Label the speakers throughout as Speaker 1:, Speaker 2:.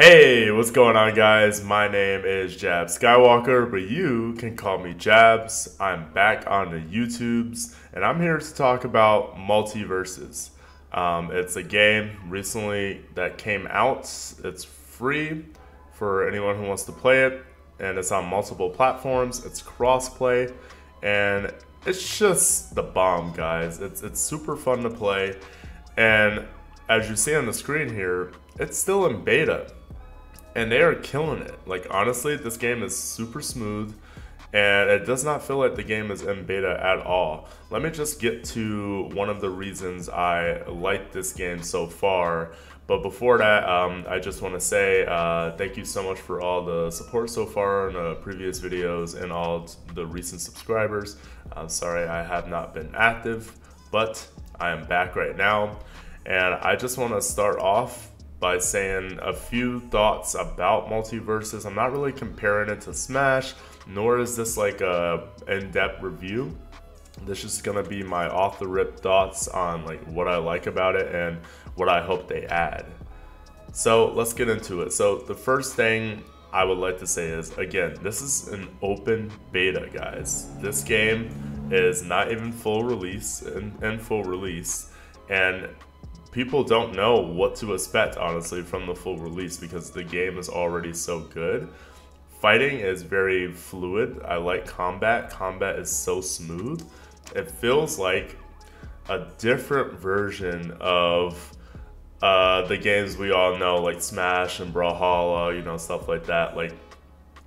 Speaker 1: Hey, what's going on, guys? My name is JabsSkyWalker, but you can call me Jabs. I'm back on the YouTubes, and I'm here to talk about Multiversus. It's a game recently that came out. It's free for anyone who wants to play it, and it's on multiple platforms. It's crossplay, and it's just the bomb, guys. It's super fun to play, and as you see on the screen here, it's still in beta. And they are killing it. Like, honestly, this game is super smooth, and it does not feel like the game is in beta at all. Let me just get to one of the reasons I like this game so far. But before that, I just want to say thank you so much for all the support so far in the previous videos and all the recent subscribers. I'm sorry I have not been active, but I am back right now. And I just want to start off by saying a few thoughts about Multiversus. I'm not really comparing it to Smash, nor is this like a in-depth review. This is gonna be my off-the-rip thoughts on like what I like about it and what I hope they add. So let's get into it. So the first thing I would like to say is, again, this is an open beta, guys. This game is not even full release, and people don't know what to expect, honestly, from the full release because the game is already so good. Fighting is very fluid. I like combat. Combat is so smooth. It feels like a different version of the games we all know, like Smash and Brawlhalla, you know, stuff like that. Like,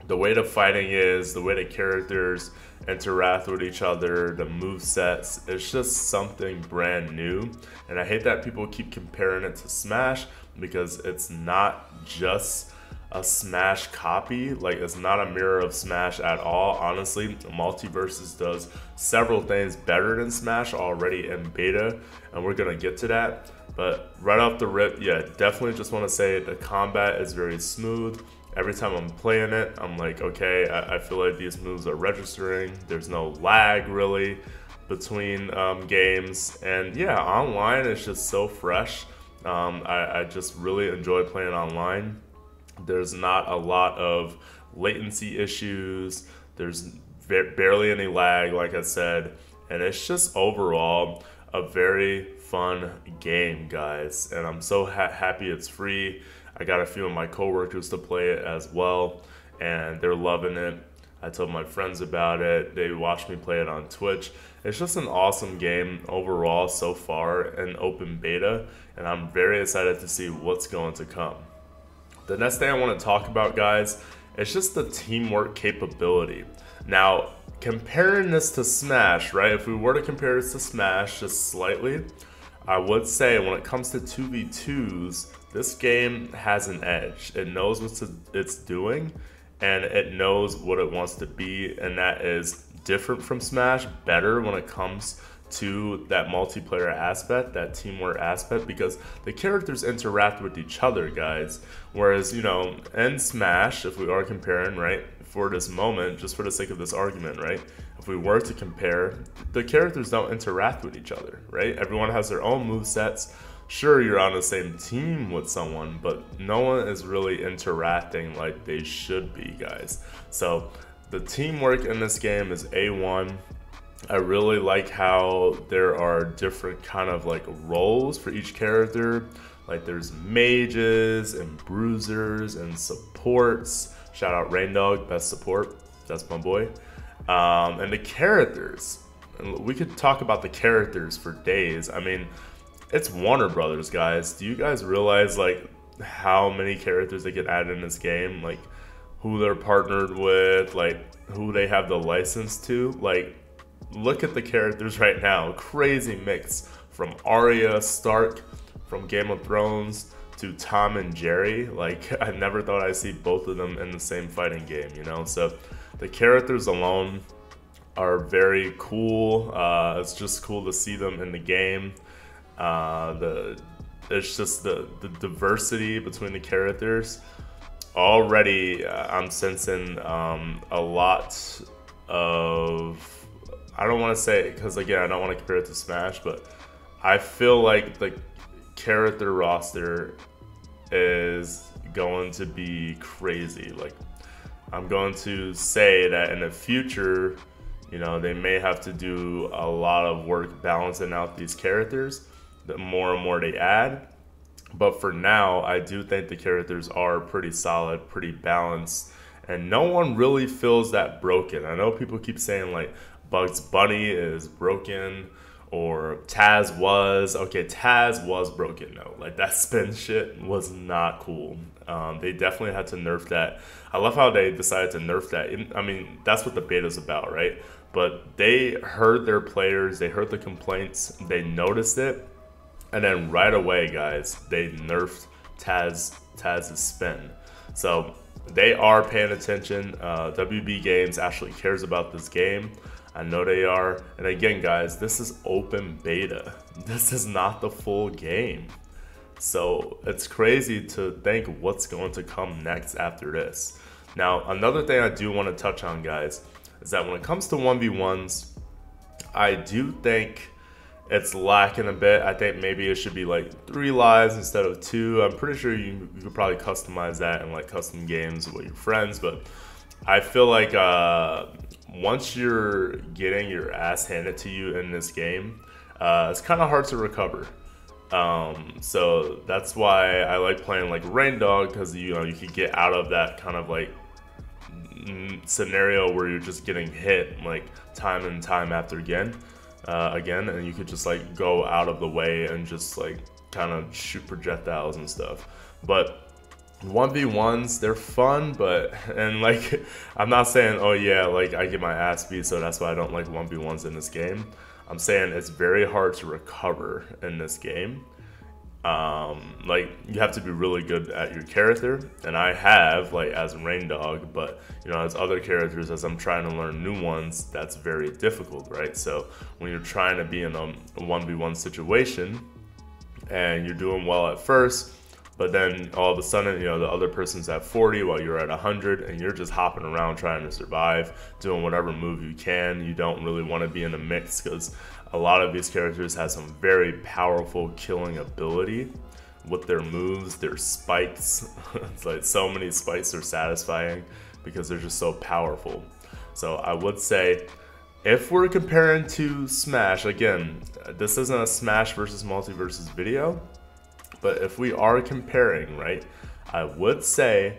Speaker 1: the way the fighting is, the way the characters interact with each other, the movesets, it's just something brand new. And I hate that people keep comparing it to Smash because it's not just a Smash copy. Like, it's not a mirror of Smash at all. Honestly, Multiversus does several things better than Smash already in beta, and we're gonna get to that. But right off the rip, yeah, definitely just want to say the combat is very smooth. Every time I'm playing it, I'm like, okay, I feel like these moves are registering. There's no lag really between games. And yeah, online is just so fresh. I just really enjoy playing online. There's not a lot of latency issues. There's barely any lag, like I said. And it's just overall a very fun game, guys. And I'm so happy it's free. I got a few of my coworkers to play it as well, and they're loving it. I told my friends about it. They watched me play it on Twitch. It's just an awesome game overall so far in open beta, and I'm very excited to see what's going to come. The next thing I want to talk about, guys, is just the teamwork capability. Now, comparing this to Smash, right? If we were to compare this to Smash just slightly, I would say when it comes to 2v2s, this game has an edge. It knows what it's doing, and it knows what it wants to be, and that is different from Smash, better when it comes to that multiplayer aspect, that teamwork aspect, because the characters interact with each other, guys. Whereas, you know, in Smash, if we are comparing, right, for this moment, just for the sake of this argument, right, if we were to compare, the characters don't interact with each other, right? Everyone has their own movesets. Sure, you're on the same team with someone, but no one is really interacting like they should be, guys. So the teamwork in this game is A1. I really like how there are different kind of like roles for each character. Like, there's mages and bruisers and supports. Shout out Raindog, best support. That's my boy. And the characters. We could talk about the characters for days. I mean, it's Warner Brothers, guys. Do you guys realize like how many characters they get added in this game? Like, who they're partnered with, like who they have the license to. Like, look at the characters right now. Crazy mix from Arya Stark from Game of Thrones to Tom and Jerry. Like, I never thought I'd see both of them in the same fighting game, you know? So the characters alone are very cool. It's just cool to see them in the game. It's just the diversity between the characters. Already, I'm sensing a lot of, I don't want to say it because, again, I don't want to compare it to Smash, but I feel like the character roster is going to be crazy. Like, I'm going to say that in the future, you know, they may have to do a lot of work balancing out these characters the more and more they add. But for now, I do think the characters are pretty solid, pretty balanced, and no one really feels that broken. I know people keep saying like Bugs Bunny is broken, or Taz was. Okay, Taz was broken though. Like, that spin shit was not cool. They definitely had to nerf that. I love how they decided to nerf that. I mean, that's what the beta's about, right? But they heard their players, they heard the complaints, they noticed it, and then right away, guys, they nerfed Taz's spin. So they are paying attention. WB Games actually cares about this game. I know they are. And again, guys, this is open beta. This is not the full game. So it's crazy to think what's going to come next after this. Now, another thing I do want to touch on, guys, is that when it comes to 1v1s, I do think it's lacking a bit. I think maybe it should be like 3 lives instead of 2. I'm pretty sure you could probably customize that in like custom games with your friends, but I feel like once you're getting your ass handed to you in this game, it's kind of hard to recover. So that's why I like playing like Rain Dog, because you know, you could get out of that kind of like scenario where you're just getting hit like time and time after again, and you could just like go out of the way and just like kind of shoot projectiles and stuff. But 1v1s, they're fun, but, and like, I'm not saying, oh yeah, like I get my ass beat, so that's why I don't like 1v1s in this game. I'm saying it's very hard to recover in this game. Like, you have to be really good at your character, and I have, like, as Rain Dog, but, you know, as other characters, as I'm trying to learn new ones, that's very difficult, right? So when you're trying to be in a 1v1 situation, and you're doing well at first, but then all of a sudden, you know, the other person's at 40 while you're at 100, and you're just hopping around trying to survive, doing whatever move you can. You don't really want to be in the mix, because a lot of these characters have some very powerful killing ability with their moves, their spikes. It's like so many spikes are satisfying because they're just so powerful. So I would say, if we're comparing to Smash, again, this isn't a Smash versus Multiversus video, but if we are comparing, right, I would say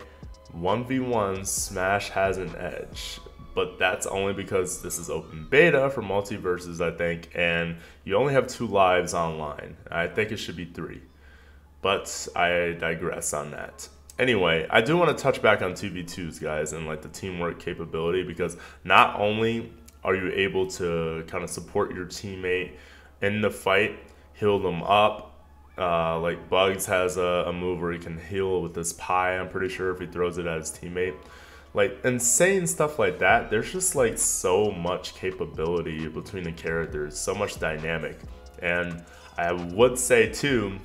Speaker 1: 1v1 Smash has an edge. But that's only because this is open beta for Multiversus, I think, and you only have 2 lives online. I think it should be 3. But I digress on that. Anyway, I do want to touch back on 2v2s, guys, and like the teamwork capability, because not only are you able to kind of support your teammate in the fight, heal them up. Like Bugs has a move where he can heal with this pie, I'm pretty sure, if he throws it at his teammate. Like, insane stuff like that. There's just like so much capability between the characters, so much dynamic. And I would say too,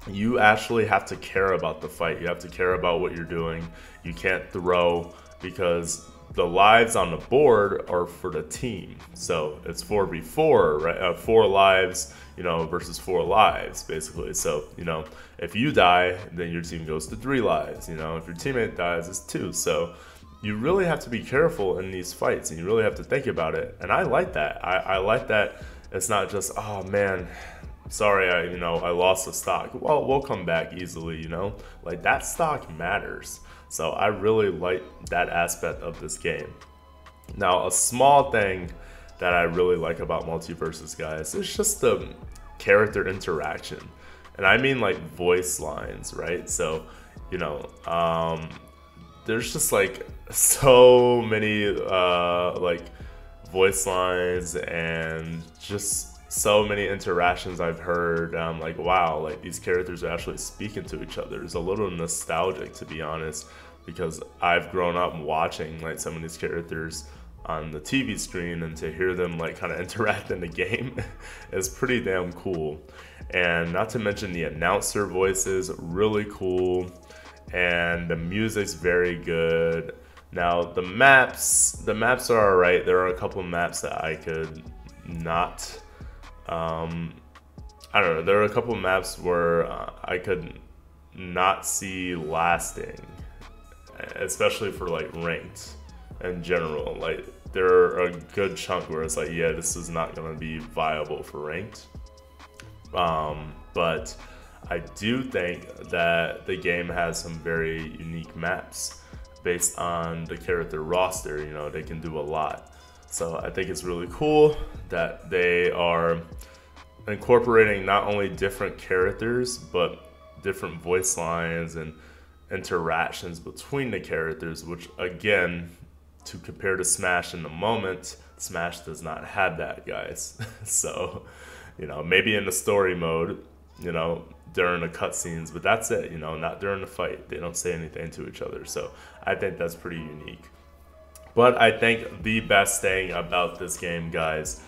Speaker 1: you actually have to care about the fight. You have to care about what you're doing. You can't throw, because the lives on the board are for the team. So it's 4v4, right? 4 lives, you know, versus 4 lives, basically. So, you know, if you die, then your team goes to 3 lives. You know, if your teammate dies, it's 2. So you really have to be careful in these fights, and you really have to think about it. And I like that. I like that it's not just, oh man, sorry, I lost the stock. Well, we'll come back easily, you know? Like, that stock matters. So I really like that aspect of this game. Now, a small thing that I really like about Multiversus, guys, is just the character interaction. And I mean like voice lines, right? So, you know, there's just like so many like voice lines and just so many interactions I've heard. I'm like, wow, like these characters are actually speaking to each other. It's a little nostalgic, to be honest, because I've grown up watching like some of these characters on the TV screen, and to hear them like kind of interact in the game is pretty damn cool. And not to mention the announcer voices, really cool, and the music's very good. Now the maps are alright. There are a couple of maps that I could not, I don't know, there are a couple of maps where I could not see lasting, especially for like ranked in general. Like there are a good chunk where it's like, yeah, this is not going to be viable for ranked. But I do think that the game has some very unique maps based on the character roster. You know, they can do a lot. So I think it's really cool that they are incorporating not only different characters, but different voice lines and interactions between the characters, which again, to compare to Smash in the moment, Smash does not have that, guys. So, you know, maybe in the story mode, you know, during the cutscenes, but that's it, you know, not during the fight. They don't say anything to each other. So I think that's pretty unique. But I think the best thing about this game, guys,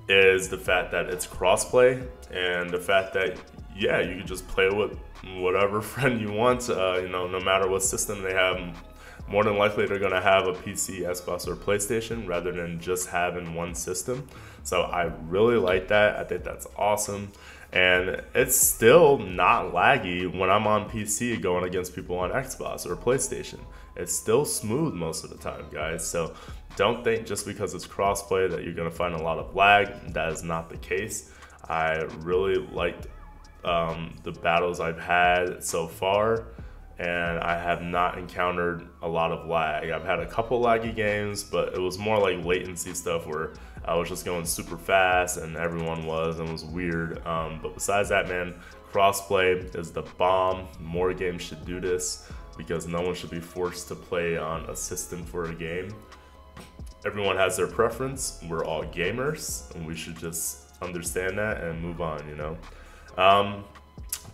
Speaker 1: is the fact that it's crossplay, and the fact that, yeah, you can just play with whatever friend you want, you know, no matter what system they have. More than likely they're gonna have a PC, Xbox, or PlayStation rather than just having one system. So I really like that. I think that's awesome. And it's still not laggy when I'm on PC going against people on Xbox or PlayStation. It's still smooth most of the time, guys. So don't think just because it's crossplay that you're gonna find a lot of lag. That is not the case. I really liked the battles I've had so far, and I have not encountered a lot of lag. I've had a couple laggy games, but it was more like latency stuff where I was just going super fast and everyone was, and it was weird. But besides that, man, crossplay is the bomb. More games should do this because no one should be forced to play on a system for a game. Everyone has their preference. We're all gamers, and we should just understand that and move on, you know?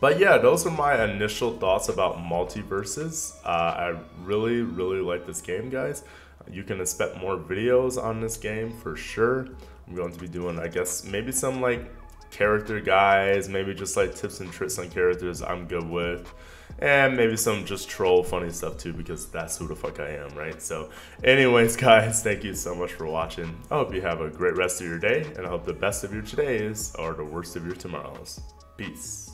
Speaker 1: But yeah, those are my initial thoughts about Multiversus. I really, really like this game, guys. You can expect more videos on this game for sure. I'm going to be doing, I guess, maybe some like character guides, maybe just like tips and tricks on characters I'm good with, and maybe some just troll funny stuff too, because that's who the fuck I am, right? So anyways, guys, thank you so much for watching. I hope you have a great rest of your day, and I hope the best of your todays are the worst of your tomorrows. Peace.